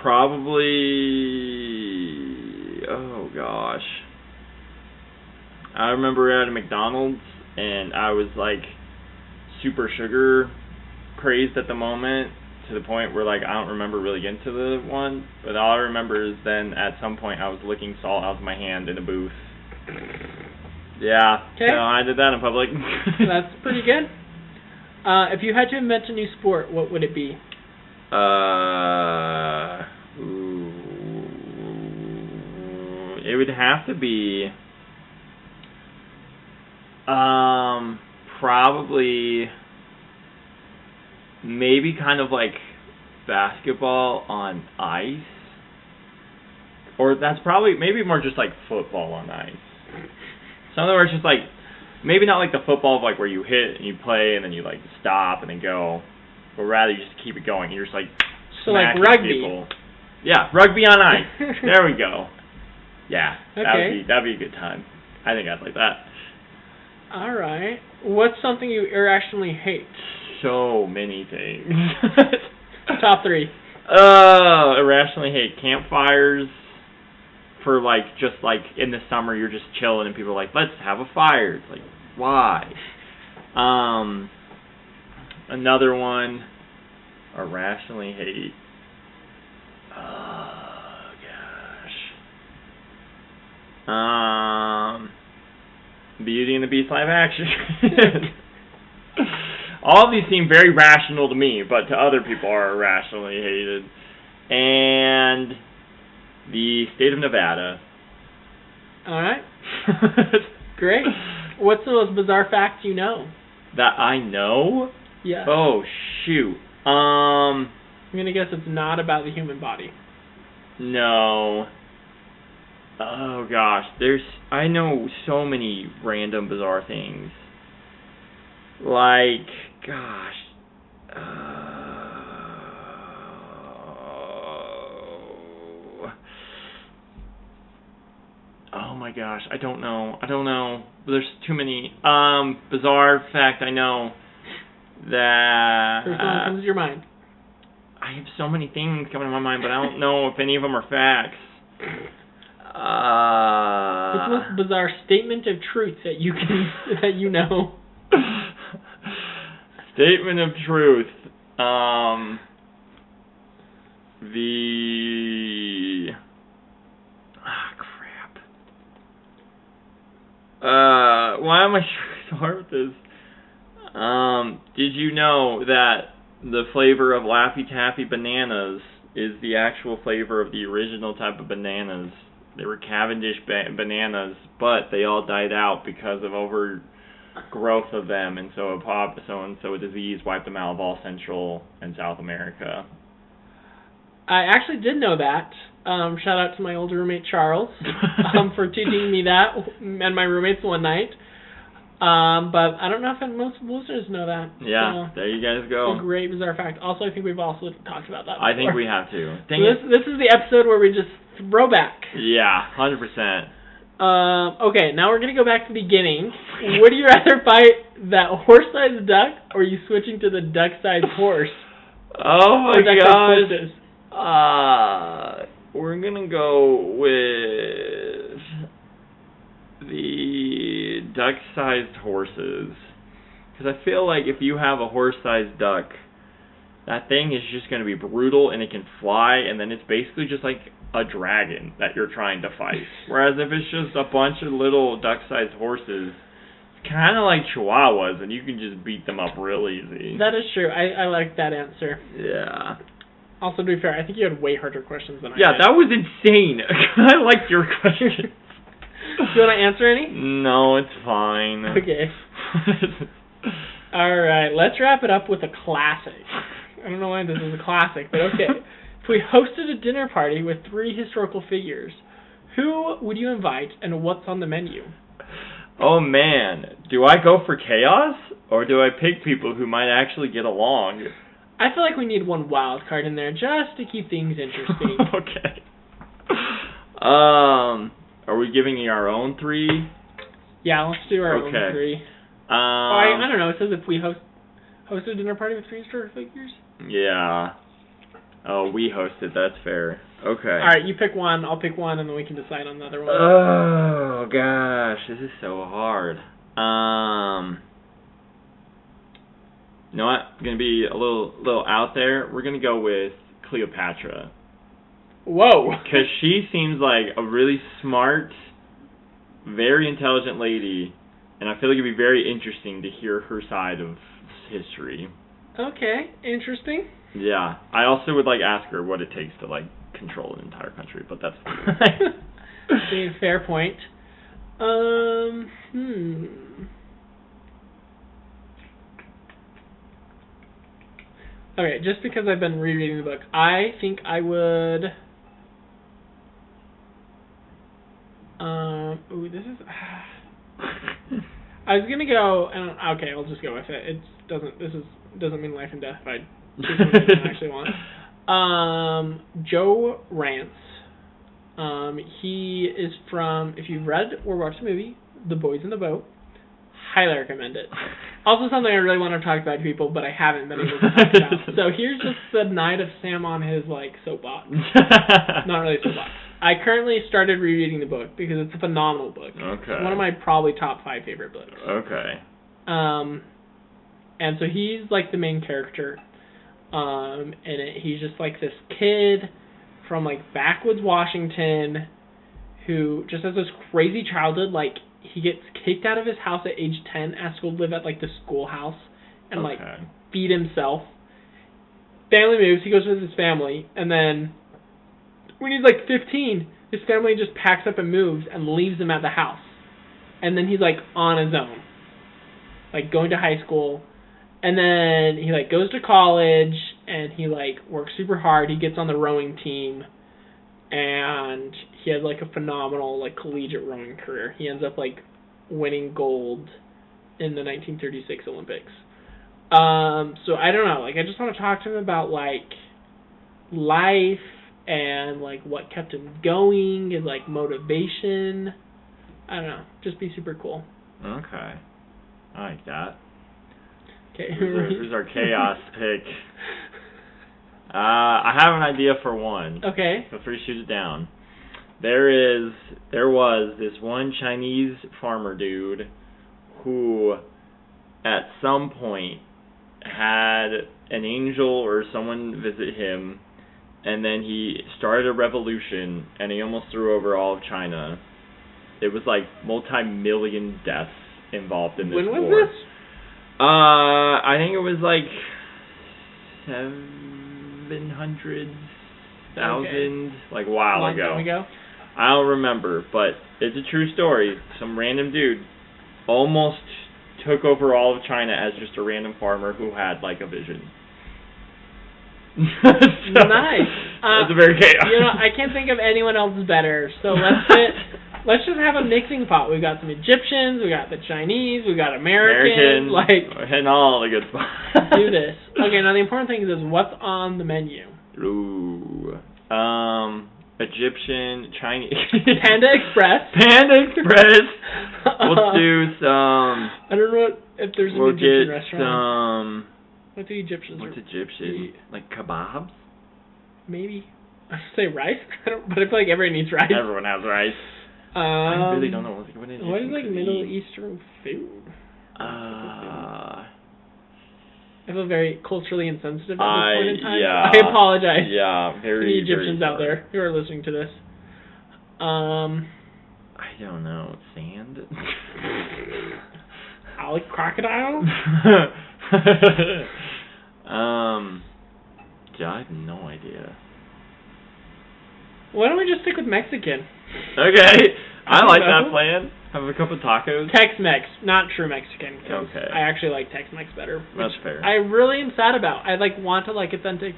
[SPEAKER 1] Probably. Oh gosh. I remember at a McDonald's, and I was like super sugar crazed at the moment, to the point where like I don't remember really getting to the one, but all I remember is then at some point I was licking salt out of my hand in a booth. Yeah.
[SPEAKER 2] Okay.
[SPEAKER 1] So I did that in public.
[SPEAKER 2] That's pretty good. If you had to invent a new sport, what would it be?
[SPEAKER 1] It would have to be probably maybe kind of like basketball on ice. Or that's probably maybe more just like football on ice. So in other words, just like maybe not like the football of like where you hit and you play and then you like stop and then go, but rather you just keep it going. You're just like
[SPEAKER 2] so like
[SPEAKER 1] smacking
[SPEAKER 2] rugby.
[SPEAKER 1] people. Yeah, rugby on ice. There we go. Yeah,
[SPEAKER 2] Okay.
[SPEAKER 1] that'd be a good time. I think I'd like that.
[SPEAKER 2] All right. What's something you irrationally hate?
[SPEAKER 1] So many things.
[SPEAKER 2] Top 3.
[SPEAKER 1] Irrationally hate campfires. For like just like in the summer you're just chilling and people are like, let's have a fire. It's like, why? Another one, irrationally hate. Oh gosh. Beauty and the Beast live action. All of these seem very rational to me, but to other people are irrationally hated. And the state of Nevada.
[SPEAKER 2] All right. Great. What's the most bizarre fact you know?
[SPEAKER 1] That I know?
[SPEAKER 2] Yeah.
[SPEAKER 1] Oh, shoot.
[SPEAKER 2] I'm going to guess it's not about the human body.
[SPEAKER 1] No. Oh, gosh. I know so many random bizarre things. Like, gosh. Oh my gosh, I don't know. There's too many. Bizarre fact I know that...
[SPEAKER 2] First one comes to your mind.
[SPEAKER 1] I have so many things coming to my mind, but I don't know if any of them are facts.
[SPEAKER 2] What's the most bizarre statement of truth that you know?
[SPEAKER 1] Statement of truth. Why am I so hard with this? Did you know that the flavor of Laffy Taffy bananas is the actual flavor of the original type of bananas? They were Cavendish bananas, but they all died out because of overgrowth of them, and so a disease wiped them out of all Central and South America.
[SPEAKER 2] I actually did know that. Shout out to my old roommate Charles for teaching me that and my roommates one night. But I don't know if most listeners know that.
[SPEAKER 1] Yeah, so there you guys go.
[SPEAKER 2] It's a great bizarre fact. Also, I think we've also talked about that before.
[SPEAKER 1] I think we have to.
[SPEAKER 2] This is the episode where we just throw back.
[SPEAKER 1] Yeah, 100%.
[SPEAKER 2] Okay, now we're going to go back to the beginning. Would you rather fight that horse-sized duck, or are you switching to the duck-sized horse?
[SPEAKER 1] Oh my gosh.
[SPEAKER 2] Horses?
[SPEAKER 1] We're going to go with the duck-sized horses. Because I feel like if you have a horse-sized duck, that thing is just going to be brutal and it can fly, and then it's basically just like a dragon that you're trying to fight. Whereas if it's just a bunch of little duck-sized horses, it's kind of like chihuahuas, and you can just beat them up real easy.
[SPEAKER 2] That is true. I like that answer.
[SPEAKER 1] Yeah.
[SPEAKER 2] Also, to be fair, I think you had way harder questions than I did.
[SPEAKER 1] Yeah, that was insane. I liked your questions.
[SPEAKER 2] Do you want to answer any?
[SPEAKER 1] No, it's fine.
[SPEAKER 2] Okay. Alright, let's wrap it up with a classic. I don't know why this is a classic, but okay. If we hosted a dinner party with 3 historical figures, who would you invite and what's on the menu?
[SPEAKER 1] Oh man, do I go for chaos or do I pick people who might actually get along?
[SPEAKER 2] I feel like we need one wild card in there just to keep things interesting.
[SPEAKER 1] Okay. Are we giving you our own 3?
[SPEAKER 2] Yeah, let's do our own 3. I don't know. It says if we host a dinner party with 3 historical figures.
[SPEAKER 1] Yeah. Oh, we hosted. That's fair. Okay.
[SPEAKER 2] All right, you pick one. I'll pick one, and then we can decide on the other one.
[SPEAKER 1] Oh gosh, this is so hard. You know what? I'm gonna be a little out there. We're gonna go with Cleopatra.
[SPEAKER 2] Whoa.
[SPEAKER 1] Because she seems like a really smart, very intelligent lady, and I feel like it'd be very interesting to hear her side of history.
[SPEAKER 2] Okay, interesting.
[SPEAKER 1] Yeah, I also would ask her what it takes to control an entire country, but that's
[SPEAKER 2] fair point. Okay, just because I've been rereading the book, I think I would. This is. I was gonna go, and okay, I'll just go with it. It doesn't mean life and death if I choose something I actually want. Joe Rance. He is from. If you've read or watched the movie The Boys in the Boat, highly recommend it. Also something I really want to talk about to people, but I haven't been able to talk about. So here's just the night of Sam on his soapbox. Not really soapbox. I currently started rereading the book because it's a phenomenal book.
[SPEAKER 1] Okay.
[SPEAKER 2] It's one of my probably top 5 favorite books.
[SPEAKER 1] Okay.
[SPEAKER 2] And so he's the main character. And he's just this kid from backwoods Washington who just has this crazy childhood. He gets kicked out of his house at age 10, has to go live at the schoolhouse and feed himself. Family moves, he goes with his family, and then when he's 15, his family just packs up and moves and leaves him at the house. And then he's on his own, going to high school, and then he goes to college and he works super hard. He gets on the rowing team. And he had a phenomenal collegiate rowing career. He ends up winning gold in the 1936 Olympics. So I don't know. I just want to talk to him about life and what kept him going, his motivation. I don't know. Just be super cool.
[SPEAKER 1] Okay, I like that.
[SPEAKER 2] Okay,
[SPEAKER 1] who's our chaos pick? I have an idea for one.
[SPEAKER 2] Okay.
[SPEAKER 1] Feel free to shoot it down. There was this one Chinese farmer dude who, at some point, had an angel or someone visit him, and then he started a revolution, and he almost threw over all of China. It was multi-million deaths involved in this war.
[SPEAKER 2] When was this?
[SPEAKER 1] I think it was 700,000, a while
[SPEAKER 2] Long
[SPEAKER 1] ago.
[SPEAKER 2] time ago.
[SPEAKER 1] I don't remember, but it's a true story. Some random dude almost took over all of China as just a random farmer who had a vision.
[SPEAKER 2] Nice.
[SPEAKER 1] That's a very chaos.
[SPEAKER 2] I can't think of anyone else better. So let's just have a mixing pot. We've got some Egyptians, we got the Chinese, we got Americans,
[SPEAKER 1] and all the good spots.
[SPEAKER 2] Do this. Okay, now the important thing is what's on the menu.
[SPEAKER 1] Ooh. Egyptian, Chinese.
[SPEAKER 2] Panda Express.
[SPEAKER 1] We'll do some.
[SPEAKER 2] I don't know if there's an Egyptian restaurant. What do Egyptians?
[SPEAKER 1] What's Egyptian? Kebabs?
[SPEAKER 2] Maybe. I say rice, but I feel like everyone eats rice.
[SPEAKER 1] Everyone has rice. I really don't know what is
[SPEAKER 2] Middle Eastern food. I feel very culturally insensitive at this point in time.
[SPEAKER 1] Yeah.
[SPEAKER 2] I apologize.
[SPEAKER 1] Yeah, very.
[SPEAKER 2] Any Egyptians out there who are listening to this.
[SPEAKER 1] I don't know. Sand?
[SPEAKER 2] I like crocodile?
[SPEAKER 1] I have no idea.
[SPEAKER 2] Why don't we just stick with Mexican?
[SPEAKER 1] Okay. I like that plan. Have a couple tacos.
[SPEAKER 2] Tex-Mex, not true Mexican.
[SPEAKER 1] Okay.
[SPEAKER 2] I actually like Tex-Mex better.
[SPEAKER 1] That's fair.
[SPEAKER 2] I really am sad about. I want to authentic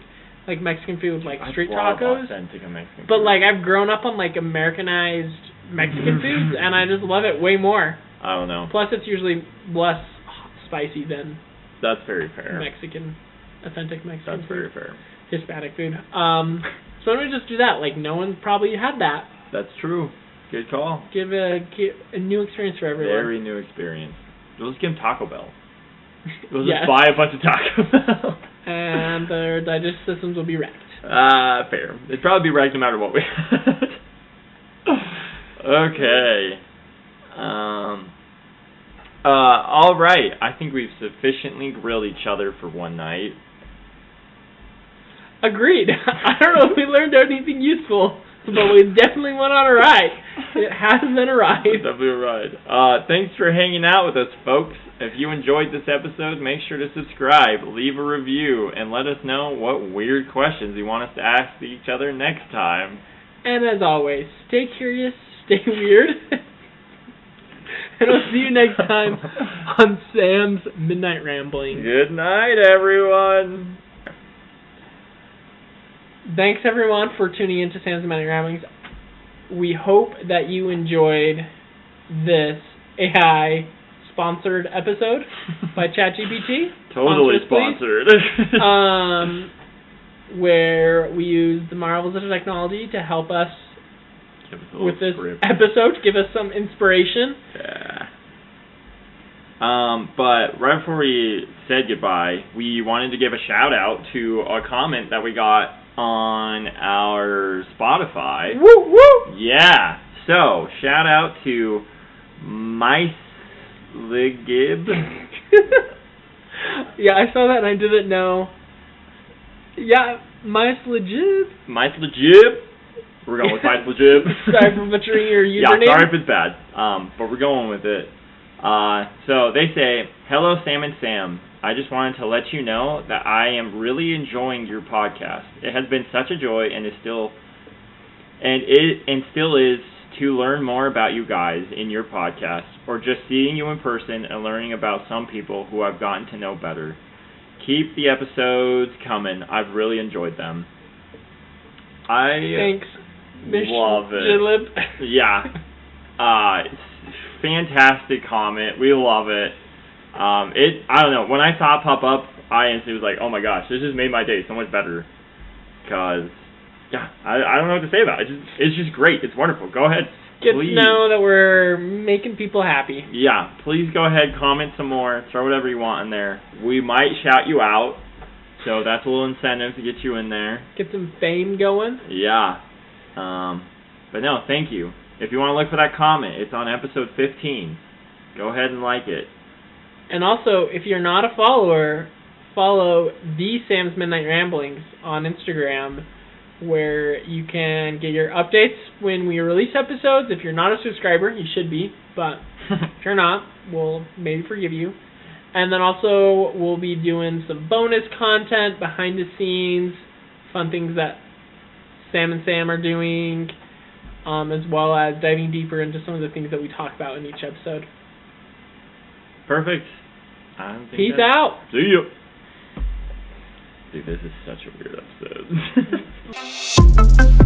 [SPEAKER 2] Mexican food, street tacos.
[SPEAKER 1] Authentic Mexican
[SPEAKER 2] but
[SPEAKER 1] food.
[SPEAKER 2] I've grown up on Americanized Mexican foods, and I just love it way more.
[SPEAKER 1] I don't know.
[SPEAKER 2] Plus, it's usually less spicy than
[SPEAKER 1] that's very fair.
[SPEAKER 2] Mexican authentic Mexican
[SPEAKER 1] That's
[SPEAKER 2] food.
[SPEAKER 1] very fair.
[SPEAKER 2] Hispanic food. So why don't we just do that? Like, no one probably had that.
[SPEAKER 1] That's true. Good call.
[SPEAKER 2] Give a new experience for everyone.
[SPEAKER 1] Very new experience. We'll just give them Taco Bell. We'll
[SPEAKER 2] Yes.
[SPEAKER 1] just buy a bunch of Taco Bell.
[SPEAKER 2] And their digestive systems will be wrecked.
[SPEAKER 1] Fair. It'd probably be wrecked no matter what we had. Okay. All right. I think we've sufficiently grilled each other for one night.
[SPEAKER 2] Agreed. I don't know if we learned anything useful, but we definitely went on a ride. It has been a ride.
[SPEAKER 1] Definitely a ride. Thanks for hanging out with us, folks. If you enjoyed this episode, make sure to subscribe, leave a review, and let us know what weird questions you want us to ask each other next time.
[SPEAKER 2] And as always, stay curious, stay weird. And I'll see you next time on Sam's Midnight Rambling.
[SPEAKER 1] Good night, everyone.
[SPEAKER 2] Thanks, everyone, for tuning in to Sam's Midnight Ramblings. We hope that you enjoyed this AI-sponsored episode by ChatGPT.
[SPEAKER 1] Totally sponsored.
[SPEAKER 2] Where we use the marvels of technology to help us with this episode, give us some inspiration.
[SPEAKER 1] Yeah. But right before we said goodbye, we wanted to give a shout out to a comment that we got on our Spotify.
[SPEAKER 2] Woo woo!
[SPEAKER 1] Yeah. So, shout out to Miceligib.
[SPEAKER 2] Yeah, I saw that and I didn't know. Yeah, Miceligib.
[SPEAKER 1] Miceligib. We're going with Miceligib.
[SPEAKER 2] Sorry for butchering your username.
[SPEAKER 1] Yeah, sorry if it's bad. But we're going with it. So they say, "Hello, Sam and Sam. I just wanted to let you know that I am really enjoying your podcast. It has been such a joy and still is to learn more about you guys in your podcast, or just seeing you in person and learning about some people who I've gotten to know better. Keep the episodes coming. I've really enjoyed them."
[SPEAKER 2] Thanks.
[SPEAKER 1] Love it. Yeah. Fantastic comment. We love it. I don't know. When I saw it pop up, I instantly was like, oh my gosh, this just made my day so much better. Because, yeah, I don't know what to say about it. It's just great. It's wonderful. Go ahead.
[SPEAKER 2] Get to know that we're making people happy.
[SPEAKER 1] Yeah. Please go ahead, comment some more, throw whatever you want in there. We might shout you out. So that's a little incentive to get you in there.
[SPEAKER 2] Get some fame going.
[SPEAKER 1] Yeah. But no, thank you. If you want to look for that comment, it's on episode 15. Go ahead and like it.
[SPEAKER 2] And also, if you're not a follower, follow the Sam's Midnight Ramblings on Instagram, where you can get your updates when we release episodes. If you're not a subscriber, you should be, but if you're not, we'll maybe forgive you. And then also, we'll be doing some bonus content, behind the scenes, fun things that Sam and Sam are doing, as well as diving deeper into some of the things that we talk about in each episode.
[SPEAKER 1] Perfect.
[SPEAKER 2] Peace out.
[SPEAKER 1] See you. Dude, this is such a weird episode.